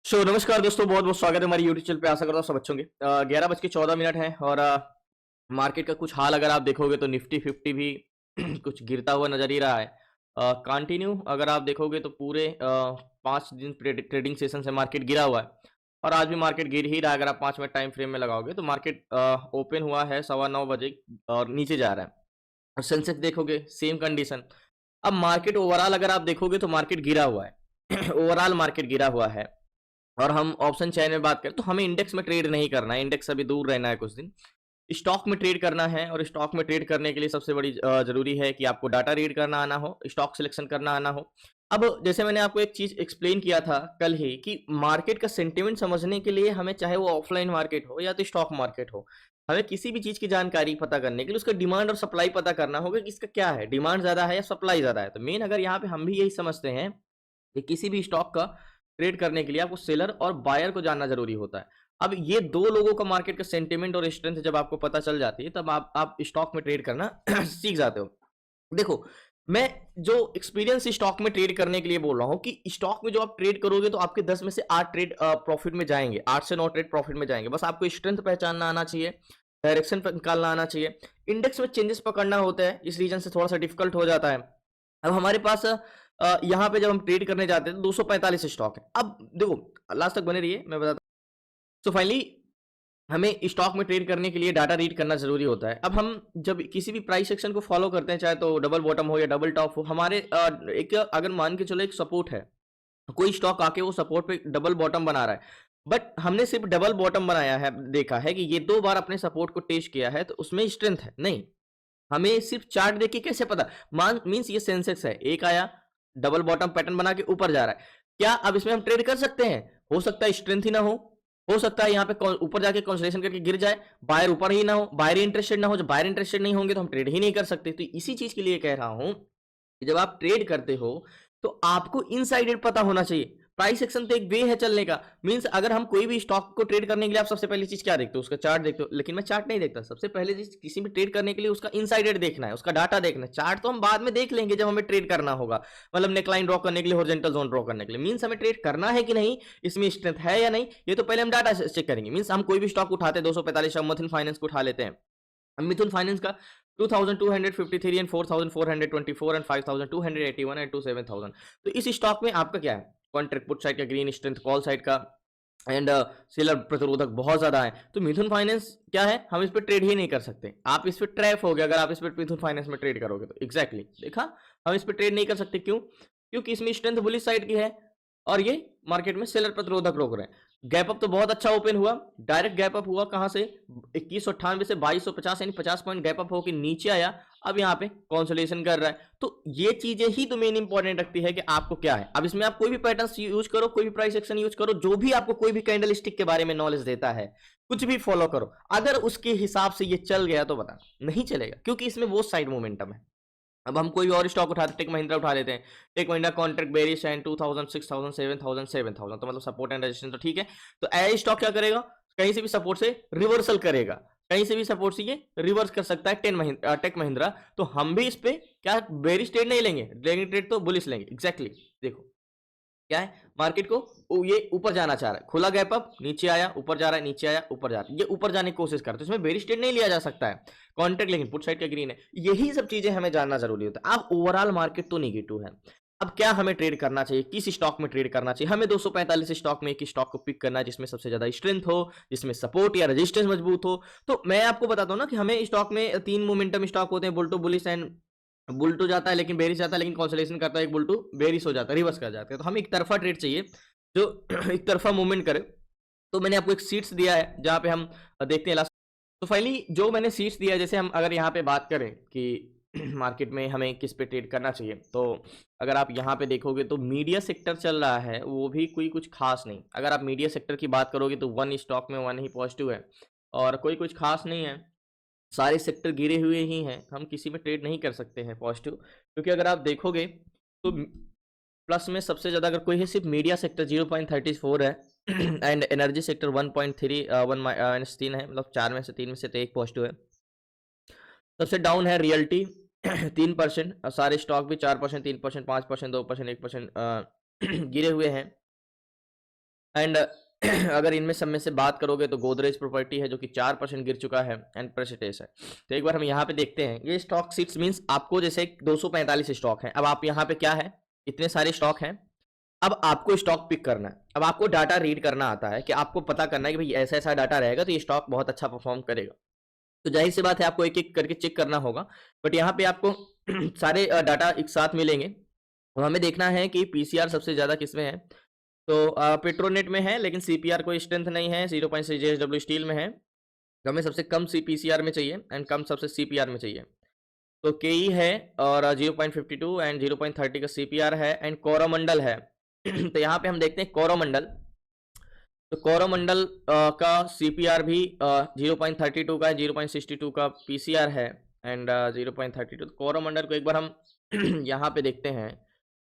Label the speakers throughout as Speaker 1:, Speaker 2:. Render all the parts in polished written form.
Speaker 1: नमस्कार दोस्तों, बहुत बहुत स्वागत है हमारी यूट्यूब चैनल पे। आशा करता हूँ सब अच्छे होंगे। 11:14 है और मार्केट का कुछ हाल अगर आप देखोगे तो निफ्टी 50 भी कुछ गिरता हुआ नजर ही रहा है। कंटिन्यू अगर आप देखोगे तो पूरे 5 दिन ट्रेडिंग सेशन से मार्केट गिरा हुआ है और आज भी मार्केट गिर ही रहा है। अगर आप 5 मिनट टाइम फ्रेम में लगाओगे तो मार्केट ओपन हुआ है 9:15 बजे और नीचे जा रहा है। और सेंसेक्स देखोगे सेम कंडीशन। अब मार्केट ओवरऑल अगर आप देखोगे तो मार्केट गिरा हुआ है ओवरऑल मार्केट गिरा हुआ है। और हम ऑप्शन चेन में बात करें तो हमें इंडेक्स में ट्रेड नहीं करना है, इंडेक्स अभी दूर रहना है कुछ दिन। स्टॉक में ट्रेड करना है और स्टॉक में ट्रेड करने के लिए सबसे बड़ी जरूरी है कि आपको डाटा रीड करना आना हो, स्टॉक सिलेक्शन करना आना हो। अब जैसे मैंने आपको एक चीज एक्सप्लेन किया था कल ही कि मार्केट का सेंटिमेंट समझने के लिए हमें चाहे वो ऑफलाइन मार्केट हो या तो स्टॉक मार्केट हो, हमें किसी भी चीज की जानकारी पता करने के लिए उसका डिमांड और सप्लाई पता करना होगा कि इसका क्या है, डिमांड ज्यादा है या सप्लाई ज्यादा है। तो मेन अगर यहाँ पे हम भी यही समझते हैं कि किसी भी स्टॉक का ट्रेड करने के लिए आपको सेलर और बायर को जानना जरूरी होता है। अब ये दो लोगों का मार्केट का सेंटिमेंट और स्ट्रेंथ जब आपको पता चल जाती है तब आप स्टॉक में ट्रेड करना सीख जाते हो। देखो, मैं जो एक्सपीरियंस स्टॉक में ट्रेड करने के लिए बोल रहा हूँ कि स्टॉक में जो आप ट्रेड करोगे तो आपके 10 में से 8 ट्रेड प्रॉफिट में जाएंगे, 8 से 9 ट्रेड प्रॉफिट में जाएंगे। बस आपको स्ट्रेंथ पहचानना आना चाहिए, डायरेक्शन निकालना आना चाहिए। इंडेक्स में चेंजेस पकड़ना होता है, इस रीजन से थोड़ा सा डिफिकल्ट हो जाता है। अब हमारे पास यहाँ पे जब हम ट्रेड करने जाते हैं तो 245 स्टॉक है। अब देखो, लास्ट तक बने रहिए, मैं बताता हूँ। सो फाइनली हमें स्टॉक में ट्रेड करने के लिए डाटा रीड करना जरूरी होता है। अब हम जब किसी भी प्राइस सेक्शन को फॉलो करते हैं, चाहे तो डबल बॉटम हो या डबल टॉप हो, हमारे एक अगर मान के चलो एक सपोर्ट है, कोई स्टॉक आके वो सपोर्ट पे डबल बॉटम बना रहा है, बट हमने सिर्फ डबल बॉटम बनाया है, देखा है कि ये 2 बार अपने सपोर्ट को टेस्ट किया है तो उसमें स्ट्रेंथ है नहीं। हमें सिर्फ चार्ट देख के कैसे पता, मान मींस ये सेंसेक्स है, एक आया डबल बॉटम पैटर्न बना के ऊपर जा रहा है, क्या अब इसमें हम ट्रेड कर सकते हैं? हो सकता है स्ट्रेंथ ही ना हो सकता है यहाँ पे ऊपर जाके कंसोलिडेशन करके गिर जाए, बायर ऊपर ही ना हो, बायर इंटरेस्टेड ना हो। जब बायर इंटरेस्टेड नहीं होंगे तो हम ट्रेड ही नहीं कर सकते। तो इसी चीज के लिए कह रहा हूं कि जब आप ट्रेड करते हो तो आपको इनसाइडेड पता होना चाहिए। प्राइस एक्शन तो एक वे है चलने का। मींस अगर हम कोई भी स्टॉक को ट्रेड करने के लिए आप सबसे पहली चीज क्या देखते हो? उसका चार्ट देखते हो, लेकिन मैं चार्ट नहीं देखता। सबसे पहले चीज किसी भी ट्रेड करने के लिए उसका इनसाइडेड देखना है, उसका डाटा देखना है। चार्ट तो हम बाद में देख लेंगे जब हमें ट्रेड करना होगा, मतलब नेकलाइन ड्रॉ करने के लिए, हॉरिजॉन्टल जोन ड्रॉ करने के लिए। मींस हमें ट्रेड करना है कि नहीं, इसमें स्ट्रेंथ है या नहीं, ये तो पहले हम डाटा चेक करेंगे। मींस हम कोई भी स्टॉक उठाते हैं, 245 मुथूट फाइनेंस को उठा लेते हैं। मिथुन फाइनेंस का 2253 एंड 4424 एंड 5281 एंड 27000। तो इस स्टॉक में आपका क्या है? कॉन्ट्रैक्ट पुट साइड का ग्रीन, स्ट्रेंथ कॉल साइड का, एंड सेलर प्रतिरोधक बहुत ज्यादा है। तो मिथुन फाइनेंस क्या है, हम इस पर ट्रेड ही नहीं कर सकते। आप इस पर ट्रैप हो गए अगर आप इस पर मिथुन फाइनेंस में ट्रेड करोगे तो। एग्जैक्टली देखा, हम इस पर ट्रेड नहीं कर सकते। क्यों? क्योंकि इसमें स्ट्रेंथ बुलिश साइड की है और ये मार्केट में सेलर प्रतिरोधक रोक रहे हैं। गैप अप तो बहुत अच्छा ओपन हुआ, डायरेक्ट गैप अप हुआ कहां से? 2198 से 2250, यानी 50 पॉइंट गैप अप होकर नीचे आया। अब यहाँ पे कंसोलिडेशन कर रहा है। तो ये चीजें ही तो मेन इंपॉर्टेंट रखती है कि आपको क्या है। अब इसमें आप कोई भी पैटर्न यूज करो, कोई भी प्राइस एक्शन यूज करो, जो भी आपको कोई भी कैंडल स्टिक के बारे में नॉलेज देता है, कुछ भी फॉलो करो। अगर उसके हिसाब से ये चल गया तो बता, नहीं चलेगा, क्योंकि इसमें वो साइड मोमेंटम है। अब हम कोई भी और स्टॉक उठाते, टेक महिंद्रा उठा लेते हैं। Tech Mahindra contract bearish and 2000, 6000, 7000, 7000, तो मतलब सपोर्ट एंड रेजिस्टेंस तो ठीक है। तो ए स्टॉक क्या करेगा? कहीं से भी सपोर्ट से रिवर्सल करेगा, कहीं से भी सपोर्ट से ये रिवर्स कर सकता है टेक महिंद्रा। तो हम भी इस पे क्या बेरिश ट्रेड नहीं लेंगे, ट्रेड तो बुलिश लेंगे। एग्जैक्टली देखो क्या है, मार्केट को ये ऊपर जाना चाह रहा है, खुला गैप अप, नीचे आया, ऊपर जा रहा है, नीचे आया, ऊपर जा रहा है, ये ऊपर जाने की कोशिश कर रहा है। तो इसमें बेरिश ट्रेड नहीं लिया जा सकता है कॉन्ट्रैक्ट, लेकिन पुट साइड का ग्रीन है। यही सब चीजें हमें जानना जरूरी होता है। अब ओवरऑल मार्केट तो निगेटिव है। अब क्या हमें ट्रेड करना चाहिए, किस स्टॉक में ट्रेड करना चाहिए? हमें 245 स्टॉक में एक स्टॉक को पिक करना है जिसमें सबसे ज्यादा स्ट्रेंथ हो, जिसमें सपोर्ट या रेजिस्टेंस मजबूत हो। तो मैं आपको बताता हूँ ना कि हमें स्टॉक में 3 मोमेंटम स्टॉक होते हैं, bull to bullish and bull to जाता है लेकिन बेरिश जाता है, लेकिन कंसोलिडेशन करता है, एक बुल टू बेरिश हो जाता है, रिवर्स कर जाता है। तो हमें एक तरफा ट्रेड चाहिए जो एक तरफा मूवमेंट करे। तो मैंने आपको एक सीट्स दिया है जहां पे हम देखते हैं लास्ट। तो फाइनली जो मैंने सीट्स दिया है, जैसे हम अगर यहाँ पे बात करें कि मार्केट में हमें किस पे ट्रेड करना चाहिए, तो अगर आप यहाँ पे देखोगे तो मीडिया सेक्टर चल रहा है, वो भी कोई कुछ खास नहीं। अगर आप मीडिया सेक्टर की बात करोगे तो वन स्टॉक में वन ही पॉजिटिव है और कोई कुछ खास नहीं है। सारे सेक्टर गिरे हुए ही हैं, हम किसी में ट्रेड नहीं कर सकते हैं पॉजिटिव। क्योंकि अगर आप देखोगे तो प्लस में सबसे ज़्यादा अगर कोई है सिर्फ मीडिया सेक्टर 0.34 है एंड एनर्जी सेक्टर 1.3 है, मतलब 4 में से 3 में से तो एक पॉजिटिव है। सबसे डाउन है रियल्टी 3%, और सारे स्टॉक भी 4%, 3%, 5%, 2%, 1% गिरे हुए हैं। एंड अगर इनमें सब में से बात करोगे तो गोदरेज प्रॉपर्टी है जो कि 4% गिर चुका है, एंड प्रेसिडेंस है। तो एक बार हम यहाँ पे देखते हैं, ये स्टॉक सीट्स मींस आपको जैसे 245 स्टॉक हैं। अब आप यहाँ पे क्या है, इतने सारे स्टॉक हैं, अब आपको स्टॉक पिक करना है। अब आपको डाटा रीड करना आता है कि आपको पता करना है कि भाई ऐसा ऐसा डाटा रहेगा तो ये स्टॉक बहुत अच्छा परफॉर्म करेगा। तो जाहिर सी बात है आपको एक एक करके चेक करना होगा, बट यहाँ पे आपको सारे डाटा एक साथ मिलेंगे। तो हमें देखना है कि पीसीआर सबसे ज़्यादा किसमें है। तो पेट्रोनेट में है, लेकिन सीपीआर कोई स्ट्रेंथ नहीं है, 0.6 जेएसडब्ल्यू स्टील में है। तो हमें सबसे कम पीसीआर में चाहिए एंड कम सबसे सीपीआर में चाहिए। तो केई है और 0.52 एंड 0.30 का सीपीआर है, एंड कोरोमंडल है। तो यहाँ पे हम देखते हैं कोरोमंडल। तो कोरोमंडल का सीपीआर भी 0.32 का है, 0.62 का पीसीआर है, एंड 0.32। कोरोमंडल को एक बार हम यहाँ पे देखते हैं,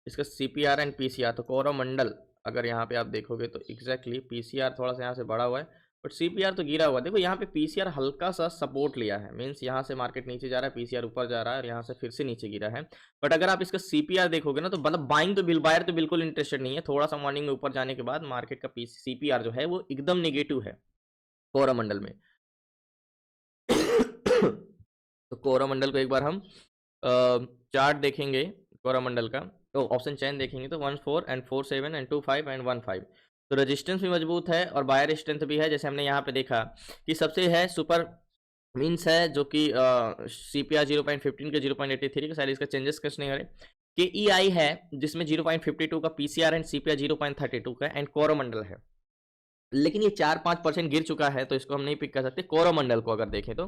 Speaker 1: इसका सीपीआर एंड पीसीआर। तो कोरोमंडल अगर यहाँ पे आप देखोगे तो एग्जैक्टली पीसीआर थोड़ा सा यहाँ से बढ़ा हुआ है, बट सीपीआर तो गिरा हुआ है। देखो यहाँ पे पीसीआर हल्का सा सपोर्ट लिया है, मीन्स यहाँ से मार्केट नीचे जा रहा है, पीसीआर ऊपर जा रहा है और यहाँ से फिर से नीचे गिरा है। बट अगर आप इसका सीपीआर देखोगे ना तो मतलब बाइंग तो बायर तो बिल्कुल इंटरेस्टेड नहीं है। थोड़ा सा मॉर्निंग में ऊपर जाने के बाद मार्केट का सीपीआर जो है वो एकदम निगेटिव है कोरोमंडल में। तो कोरोमंडल को एक बार हम चार्ट देखेंगे कोरोमंडल का, तो ऑप्शन चेन देखेंगे तो 14 एंड 47 एंड 25 एंड 15। तो रेजिस्टेंस भी मजबूत है और बायर स्ट्रेंथ भी है, जैसे हमने यहाँ पे देखा कि सबसे है सुपर मीन्स है जो कि सीपीआर 0.15 के 0.83 का, शायद इसका चेंजेस कुछ नहीं करे। के ई आई है जिसमें 0.52 का पीसीआर एंड सीपीआर 0.32 का, एंड कोरोमंडल है। लेकिन ये 4-5% गिर चुका है तो इसको हम नहीं पिक कर सकते। कोरोमंडल को अगर देखें तो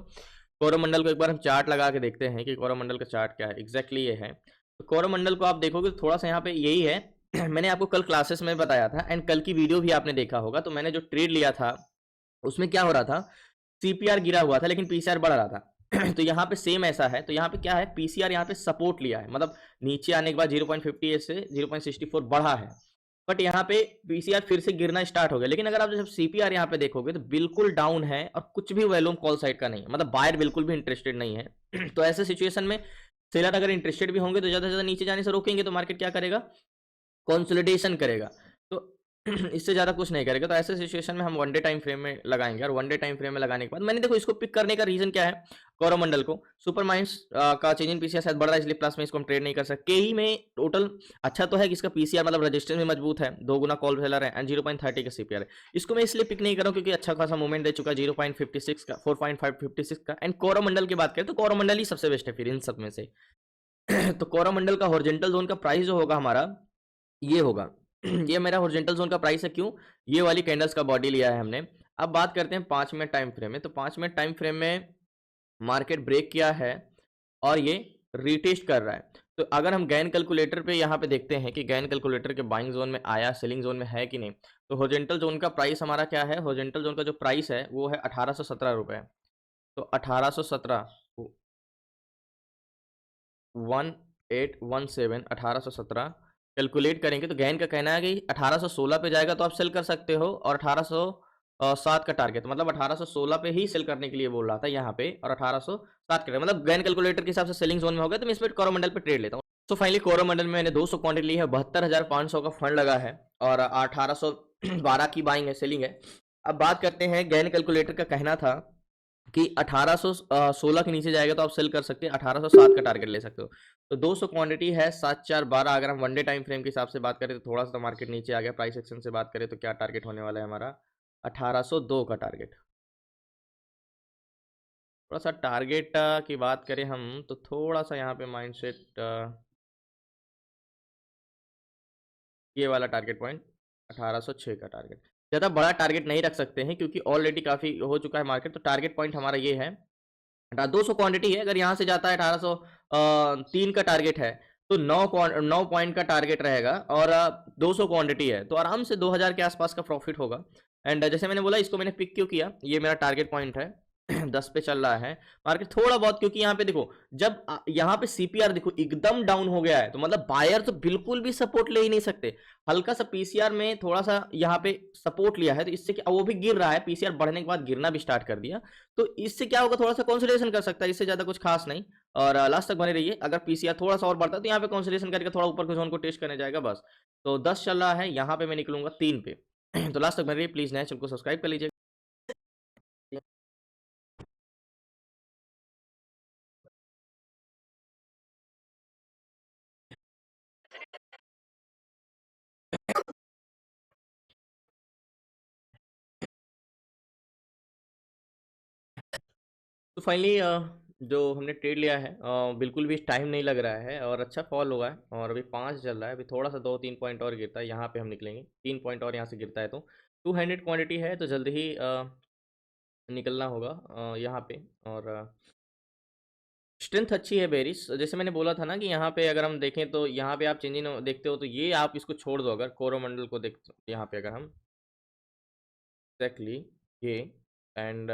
Speaker 1: कोरोमंडल को एक बार हम चार्ट लगा के देखते हैं कि कोरोमंडल का चार्ट क्या है। एग्जैक्टली ये है। तो कोरोमंडल को आप देखोगे तो थोड़ा सा यहाँ पे यही है। मैंने आपको कल क्लासेस में बताया था एंड कल की वीडियो भी आपने देखा होगा। तो मैंने जो ट्रेड लिया था उसमें क्या हो रहा था, सीपीआर गिरा हुआ था लेकिन पीसीआर बढ़ रहा था। तो यहाँ पे सेम ऐसा है। तो यहाँ पे क्या है, पीसीआर यहाँ पे सपोर्ट लिया है, मतलब नीचे आने के बाद 0.58 से 0.64 बढ़ा है, बट यहाँ पे पीसीआर फिर से गिरना स्टार्ट हो गया। लेकिन अगर आप जब सीपीआर यहाँ पे देखोगे तो बिल्कुल डाउन है और कुछ भी वॉल्यूम कॉल साइड का नहीं है, मतलब बायर बिल्कुल भी इंटरेस्टेड नहीं है। तो ऐसे सिचुएशन में सेलर अगर इंटरेस्टेड भी होंगे तो ज्यादा से ज्यादा नीचे जाने से रोकेंगे, तो मार्केट क्या करेगा, कंसोलिडेशन करेगा। तो इससे ज़्यादा कुछ नहीं करेगा। तो ऐसे सिचुएशन में हम वन डे टाइम फ्रेम में लगाएंगे, और वन डे टाइम फ्रेम में लगाने के बाद मैंने देखो इसको पिक करने का रीजन क्या है, कोरोमंडल को सुपर माइंस का चेंज इन पीसीआर शायद बढ़ रहा है, इसलिए प्लस में इसको हम ट्रेड नहीं कर सकते। ही में टोटल अच्छा तो है कि इसका पीसीआर मतलब रजिस्टेंस में मजबूत है, 2 गुना कॉल सेलर है, एंड 0.30 का सीपीआर है। इसको मैं इसलिए पिक नहीं कर रहा हूँ क्योंकि अच्छा खासा मूवमेंट दे चुका है 0.56 का, 4.556 का। एंड कोरोमंडल की बात करें तो कोरोमंडल ही सबसे बेस्ट है फिर इन सब में से। तो कोरोमंडल का हॉरिजॉन्टल जोन का प्राइस जो होगा हमारा ये होगा। ये मेरा हॉरिजॉन्टल जोन का प्राइस है, क्यों, ये वाली कैंडल्स का बॉडी लिया है हमने। अब बात करते हैं 5 मिनट टाइम फ्रेम में। तो 5 मिनट टाइम फ्रेम में मार्केट ब्रेक किया है और ये रीटेस्ट कर रहा है। तो अगर हम गैन कैलकुलेटर पे यहाँ पे देखते हैं कि गैन कैलकुलेटर के बाइंग जोन में आया, सेलिंग जोन में है कि नहीं। तो हॉरिजॉन्टल जोन का प्राइस हमारा क्या है, हॉरिजॉन्टल जोन का जो प्राइस है वो है 1817 रुपये। तो 1817 1817 1817 कैलकुलेट करेंगे तो गैन का कहना है कि 1816 पे जाएगा तो आप सेल कर सकते हो, और 1807 का टारगेट, मतलब 1816 पे ही सेल करने के लिए बोल रहा था यहाँ पे, और 1807 के मतलब गैन कैलकुलेटर के हिसाब से सेलिंग जोन में हो गया। तो मैं इस पर कोरोमंडल पे ट्रेड लेता हूँ। तो फाइनली कोरोमंडल में मैंने 200 क्वांटिटी ली है, 72,500 का फंड लगा है, और 1812 की बाइंग है, सेलिंग है। अब बात करते हैं, गैन कैलकुलेटर का कहना था कि 1816 के नीचे जाएगा तो आप सेल कर सकते हैं, 1807 का टारगेट ले सकते हो। तो 200 क्वांटिटी है, 7412। अगर हम वन डे टाइम फ्रेम के हिसाब से बात करें तो थोड़ा सा मार्केट नीचे आ गया। प्राइस एक्शन से बात करें तो क्या टारगेट होने वाला है हमारा, 1802 का टारगेट। थोड़ा सा टारगेट की बात करें हम तो थोड़ा सा यहाँ पे माइंडसेट, ये वाला टारगेट पॉइंट 1806 का टारगेट। ज़्यादा बड़ा टारगेट नहीं रख सकते हैं क्योंकि ऑलरेडी काफ़ी हो चुका है मार्केट। तो टारगेट पॉइंट हमारा ये है, 200 क्वांटिटी है। अगर यहाँ से जाता है 1803 का टारगेट है तो 9 पॉइंट का टारगेट रहेगा, और 200 क्वांटिटी है तो आराम से 2000 के आसपास का प्रॉफिट होगा। एंड जैसे मैंने बोला, इसको मैंने पिक क्यों किया, ये मेरा टारगेट पॉइंट है। 10 पे चल रहा है मार्केट थोड़ा बहुत, क्योंकि यहाँ पे देखो जब यहाँ पे सीपीआर देखो एकदम डाउन हो गया है तो मतलब बायर तो बिल्कुल भी सपोर्ट ले ही नहीं सकते। हल्का सा पीसीआर में थोड़ा सा यहाँ पे सपोर्ट लिया है तो इससे क्या, वो भी गिर रहा है, पीसीआर बढ़ने के बाद गिरना भी स्टार्ट कर दिया। तो इससे क्या होगा, थोड़ा सा कंसोलिडेशन कर सकता है, इससे ज्यादा कुछ खास नहीं। और लास्ट तक बने रहिए। अगर पीसीआर थोड़ा सा और बढ़ता है तो यहाँ पे कंसोलिडेशन करके थोड़ा ऊपर के जोन को टेस्ट करने जाएगा बस। तो 10 चल रहा है, यहाँ पे मैं निकलूंगा 3 पे। तो लास्ट तक बने रहिए प्लीज़, नए चैनल को सब्सक्राइब कर लीजिए। तो फाइनली जो हमने ट्रेड लिया है बिल्कुल भी टाइम नहीं लग रहा है और अच्छा फॉल हुआ है और अभी 5 चल रहा है। अभी थोड़ा सा 2-3 पॉइंट और गिरता है, यहाँ पे हम निकलेंगे। 3 पॉइंट और यहाँ से गिरता है तो 200 क्वांटिटी है, तो जल्द ही निकलना होगा यहाँ पे। और स्ट्रेंथ अच्छी है बेरिस, जैसे मैंने बोला था ना कि यहाँ पे अगर हम देखें तो यहाँ पे आप चेंजिंग देखते हो तो ये आप इसको छोड़ दो, अगर कोरोमंडल को देख यहाँ पे अगर हम एग्जैक्टली ये एंड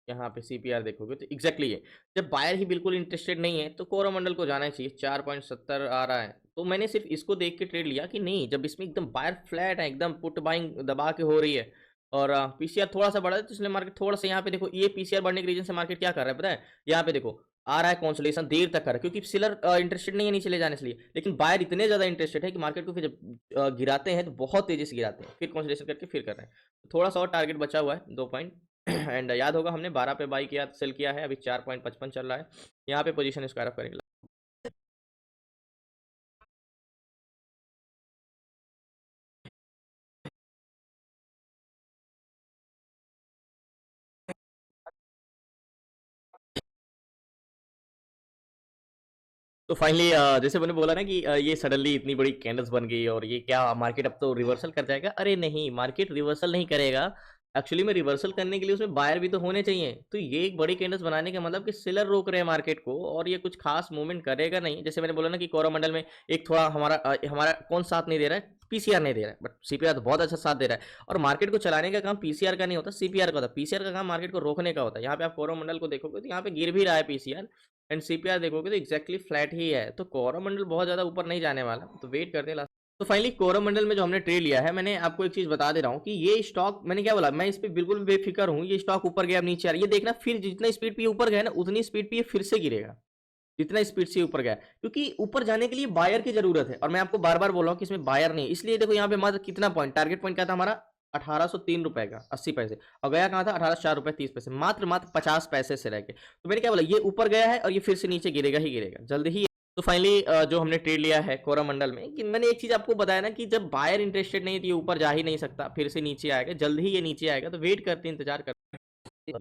Speaker 1: यहाँ पे सीपीआर देखोगे तो एग्जैक्टली ये, जब बायर ही बिल्कुल इंटरेस्टेड नहीं है तो कोरोमंडल को जाना चाहिए। 4.70 आ रहा है तो मैंने सिर्फ इसको देख के ट्रेड लिया कि नहीं, जब इसमें एकदम बायर फ्लैट है, एकदम पुट बाइंग दबा के हो रही है और पीसीआर थोड़ा सा बढ़ा है तो इसलिए मार्केट थोड़ा सा, यहाँ पे देखो ये पीसीआर बढ़ने के रीजन से मार्केट क्या कर रहा है पता है, यहाँ पे देखो आ रहा है कंसोलिडेशन, देर तक कर रहा है क्योंकि सेलर इंटरेस्टेड नहीं है नीचे ले जाने के लिए, लेकिन बायर इतने ज्यादा इंटरेस्टेड है कि मार्केट को फिर जब गिराते हैं तो बहुत तेजी से गिराते हैं, फिर कंसोलिडेशन करके फिर कर रहे हैं। तो थोड़ा सा और टारगेट बचा हुआ है 2 पॉइंट एंड याद होगा हमने 12 पे बाई किया, सेल किया है, अभी 4.55 चल रहा है, यहाँ पे पोजीशन स्क्वायर अप करेंगे। तो फाइनली जैसे मैंने बोला ना कि ये सडनली इतनी बड़ी कैंडल्स बन गई और ये क्या मार्केट अब तो रिवर्सल कर जाएगा, अरे नहीं, मार्केट रिवर्सल नहीं करेगा। एक्चुअली में रिवर्सल करने के लिए उसमें बायर भी तो होने चाहिए, तो ये एक बड़ी कैंडल्स बनाने का मतलब कि सेलर रोक रहे हैं मार्केट को और ये कुछ खास मूवमेंट करेगा नहीं। जैसे मैंने बोला ना कि कोरोमंडल में एक थोड़ा हमारा कौन साथ नहीं दे रहा है, पीसीआर नहीं दे रहा है, बट सीपीआर तो बहुत अच्छा साथ दे रहा है। और मार्केट को चलाने का काम पीसीआर का नहीं होता, सीपीआर का होता है। पीसीआर का काम मार्केट को रोकने का होता है। यहाँ पे आप कोरोमंडल को देखोगे तो यहाँ पे गिर भी रहा है पीसीआर एंड सीपीआर देखोगे तो एक्जैक्टली फ्लैट ही है, तो कोरोमंडल बहुत ज्यादा ऊपर नहीं जाने वाला, तो वेट करते हैं लास्ट। तो फाइनली कोरोमंडल में जो हमने ट्रेड लिया है, मैंने आपको एक चीज बता दे रहा हूँ कि ये स्टॉक, मैंने क्या बोला, मैं इस पे बिल्कुल भी बेफिक्र हूँ। ये स्टॉक ऊपर गया, अब नीचे आ रहा है, ये देखना फिर जितना स्पीड पे ऊपर गया ना उतनी स्पीड पे ये फिर से गिरेगा, जितना स्पीड से ऊपर गया, क्योंकि ऊपर जाने के लिए बायर की जरूरत है। और मैं आपको बार बार बोल रहा हूँ कि इसमें बायर नहीं, इसलिए देखो यहाँ पे मात्र कितना पॉइंट, टारगेट पॉइंट क्या था हमारा, 1803 रुपए का 80 पैसे, और गया कहाँ था 1804 रुपए 30 पैसे, मात्र मात्र 50 पैसे से रह के। तो मैंने क्या बोला, ये ऊपर गया है और ये फिर से नीचे गिरेगा ही गिरेगा जल्द ही। तो फाइनली जो हमने ट्रेड लिया है कोरोमंडल में, कि मैंने एक चीज आपको बताया ना कि जब बायर इंटरेस्टेड नहीं है तो ये ऊपर जा ही नहीं सकता, फिर से नीचे आएगा, जल्द ही ये नीचे आएगा, तो वेट करते हैं, इंतजार करते हैं।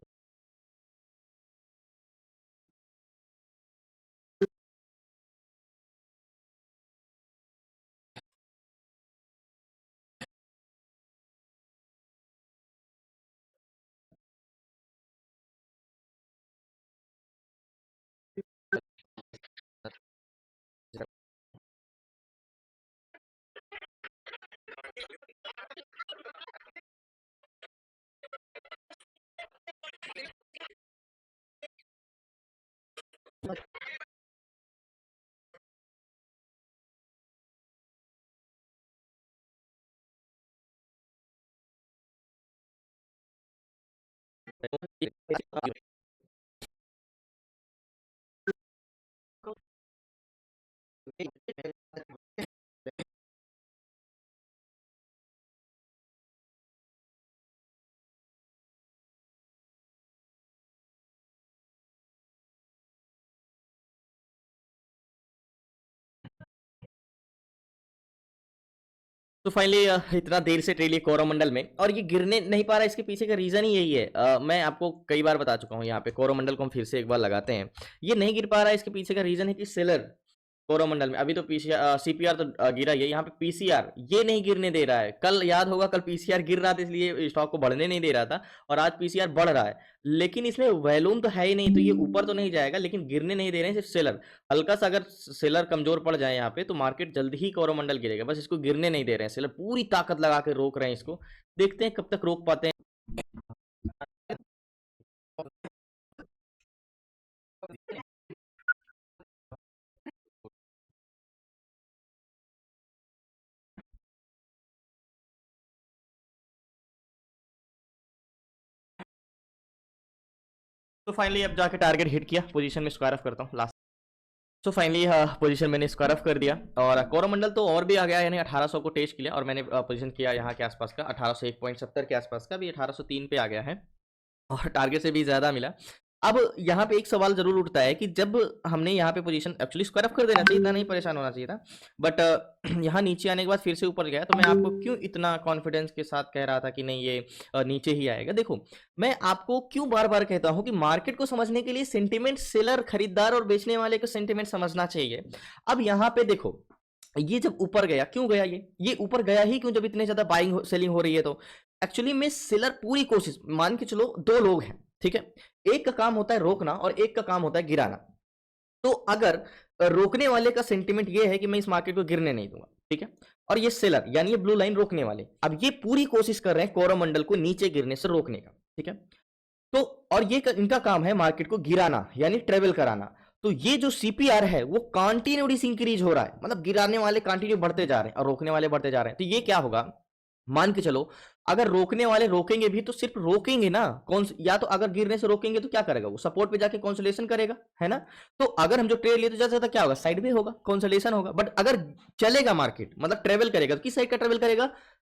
Speaker 1: तो फाइनली इतना देर से ट्रेड लिया कोरोमंडल में और ये गिरने नहीं पा रहा, इसके पीछे का रीजन ही यही है। मैं आपको कई बार बता चुका हूँ, यहाँ पे कोरोमंडल को हम फिर से एक बार लगाते हैं। ये नहीं गिर पा रहा है, इसके पीछे का रीजन है कि सेलर कोरोमंडल में अभी तो पीसीआर सीपीआर तो गिरा ही है, यहाँ पे पीसीआर ये नहीं गिरने दे रहा है। कल याद होगा, कल पीसीआर गिर रहा था इसलिए स्टॉक को बढ़ने नहीं दे रहा था, और आज पीसीआर बढ़ रहा है, लेकिन इसमें वैल्यूम तो है ही नहीं, तो ये ऊपर तो नहीं जाएगा, लेकिन गिरने नहीं दे रहे हैं सिर्फ सेलर। हल्का सा अगर सेलर कमजोर पड़ जाए यहाँ पे तो मार्केट जल्द ही कोरोमंडल गिरेगा, बस इसको गिरने नहीं दे रहे हैं, सेलर पूरी ताकत लगा के रोक रहे हैं इसको। देखते हैं कब तक रोक पाते हैं। तो फाइनली अब जाके टारगेट हिट किया, पोजीशन में स्क्वायर ऑफ करता हूँ लास्ट। सो फाइनली पोजीशन मैंने स्क्वायर ऑफ कर दिया और कोरोमंडल तो और भी आ गया, यानी 1800 को टेस्ट किया और मैंने पोजीशन किया यहाँ के आसपास का 1801.70 के आसपास का, भी 1803 पे आ गया है और टारगेट से भी ज़्यादा मिला। अब यहाँ पे एक सवाल ज़रूर उठता है कि जब हमने यहाँ पे पोजीशन एक्चुअली स्क्वायर ऑफ कर देना चाहिए, इतना नहीं परेशान होना चाहिए था, बट यहाँ नीचे आने के बाद फिर से ऊपर गया, तो मैं आपको क्यों इतना कॉन्फिडेंस के साथ कह रहा था कि नहीं ये नीचे ही आएगा। देखो, मैं आपको क्यों बार बार कहता हूँ कि मार्केट को समझने के लिए सेंटिमेंट, सेलर, खरीदार और बेचने वाले को सेंटिमेंट समझना चाहिए। अब यहाँ पे देखो, ये जब ऊपर गया, क्यों गया ये ऊपर गया ही क्यों, जब इतने ज्यादा बाइंग सेलिंग हो रही है, तो एक्चुअली में सेलर पूरी कोशिश, मान के चलो दो लोग हैं, ठीक है, एक का काम होता है रोकना और एक का काम होता है गिराना। तो अगर रोकने वाले का सेंटिमेंट ये है कि मैं इस मार्केट को गिरने नहीं दूंगा, ठीक है, और ये सेलर यानी ये ब्लू लाइन रोकने वाले, अब ये पूरी कोशिश कर रहे हैं कोरोमंडल को नीचे गिरने से रोकने का, ठीक है, तो और ये इनका काम है मार्केट को गिराना यानी ट्रेवल कराना। तो ये जो सीपीआर है वो कंटिन्यूअसली इंक्रीज हो रहा है, मतलब गिराने वाले कंटिन्यू बढ़ते जा रहे हैं और रोकने वाले बढ़ते जा रहे हैं। तो ये क्या होगा, मान के चलो अगर रोकने वाले रोकेंगे भी तो सिर्फ रोकेंगे ना, कौन या तो अगर गिरने से रोकेंगे तो क्या करेगा, वो सपोर्ट पे जाके कंसोलिडेशन करेगा, है ना। तो अगर हम जो ट्रेड लिए तो ज्यादा ज्यादा क्या होगा, साइड में होगा, कंसोलिडेशन होगा। बट अगर चलेगा मार्केट, मतलब ट्रेवल करेगा, तो किस साइड का ट्रेवल करेगा,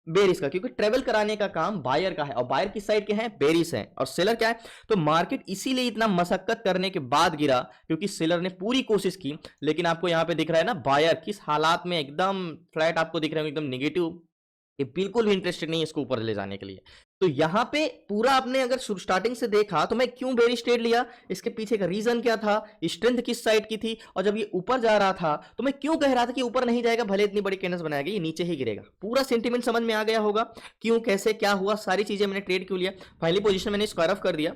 Speaker 1: बेरिस का, क्योंकि ट्रेवल कराने का काम बायर का है और बायर किस साइड के हैं, बेरिस है, और सेलर क्या है। तो मार्केट इसीलिए इतना मशक्कत करने के बाद गिरा क्योंकि सेलर ने पूरी कोशिश की, लेकिन आपको यहां पे दिख रहा है ना बायर किस हालात में, एकदम फ्लैट आपको दिख रहा है, एकदम निगेटिव, ये बिल्कुल भी इंटरेस्टेड नहीं है इसको ऊपर ले जाने के लिए। तो यहाँ पे पूरा आपने अगर स्टार्टिंग से देखा तो मैं क्यों बेरिश ट्रेड लिया, इसके पीछे का रीजन क्या था, स्ट्रेंथ किस साइड की थी, और जब ये ऊपर जा रहा था तो मैं क्यों कह रहा था कि ऊपर नहीं जाएगा, भले इतनी बड़ी कैंडल्स बनाया गया, ये नीचे ही गिरेगा। पूरा सेंटीमेंट समझ में आ गया होगा, क्यों, कैसे, क्या हुआ, सारी चीजें मैंने ट्रेड क्यों लिया। फाइनली पोजीशन मैंने स्क्वायर ऑफ कर दिया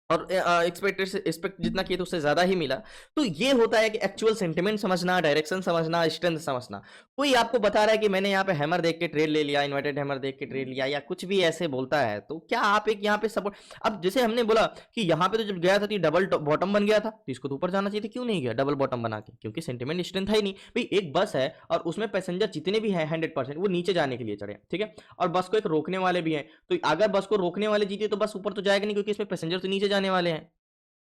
Speaker 1: और एक्सपेक्ट जितना किया तो उससे ज्यादा ही मिला। तो ये होता है कि एक्चुअल सेंटिमेंट समझना, डायरेक्शन समझना, स्ट्रेंथ समझना। कोई आपको बता रहा है कि मैंने यहाँ पे हैमर देख के ट्रेड ले लिया, इन्वर्टेड हैमर देख के ट्रेड लिया, या कुछ भी ऐसे बोलता है, तो क्या आप एक यहाँ पे सपोर्ट, अब जैसे हमने बोला कि यहाँ पे तो जब गया था तो डबल बॉटम बन गया था, तो इसको तो ऊपर जाना चाहिए था, क्यों नहीं गया डबल बॉटम बना के, क्योंकि सेंटिमेंट स्ट्रेंथ है ही नहीं भाई। एक बस है और उसमें पैसेंजर जितने भी हैं 100% वो नीचे जाने के लिए चढ़े, ठीक है, और बस को एक रोकने वाले भी हैं। तो अगर बस को रोकने वाले जीते तो बस ऊपर तो जाएगा नहीं, क्योंकि इसमें पैसेंजर तो नीचे जाने वाले हैं।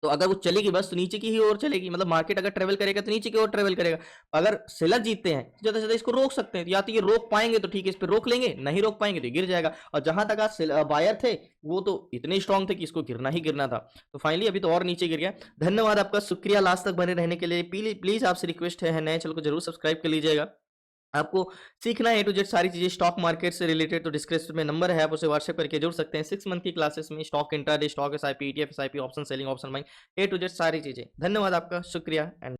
Speaker 1: तो अगर वो चलेगी बस तो नीचे की ही ओर चलेगी, मतलब मार्केट अगर ट्रेवल करेगा तो नीचे की ओर ट्रेवल करेगा। अगर सेलर जीतते हैं तो ज्यादा से ज्यादा इसको रोक सकते हैं, या तो ये रोक पाएंगे तो ठीक है, इस पर रोक लेंगे, नहीं रोक पाएंगे तो गिर जाएगा। और जहां तक आज बायर थे वो तो इतने स्ट्रांग थे कि इसको गिरना ही गिरना था। तो फाइनली अभी तो और नीचे गिर गया। धन्यवाद आपका, शुक्रिया लास्ट तक बने रहने के लिए। प्लीज आपसे रिक्वेस्ट है नए चैनल को जरूर सब्सक्राइब कर लीजिएगा। आपको सीखना है A to Z सारी चीजें स्टॉक मार्केट से रिलेटेड, तो डिस्क्रिप्शन में नंबर है, आप उसे व्हाट्सएप करके जुड़ सकते हैं। 6 मंथ की क्लासेस में stock intraday, stock SIP, ETF SIP, option selling, option buying, A to Z सारी चीजें। धन्यवाद आपका, शुक्रिया एंड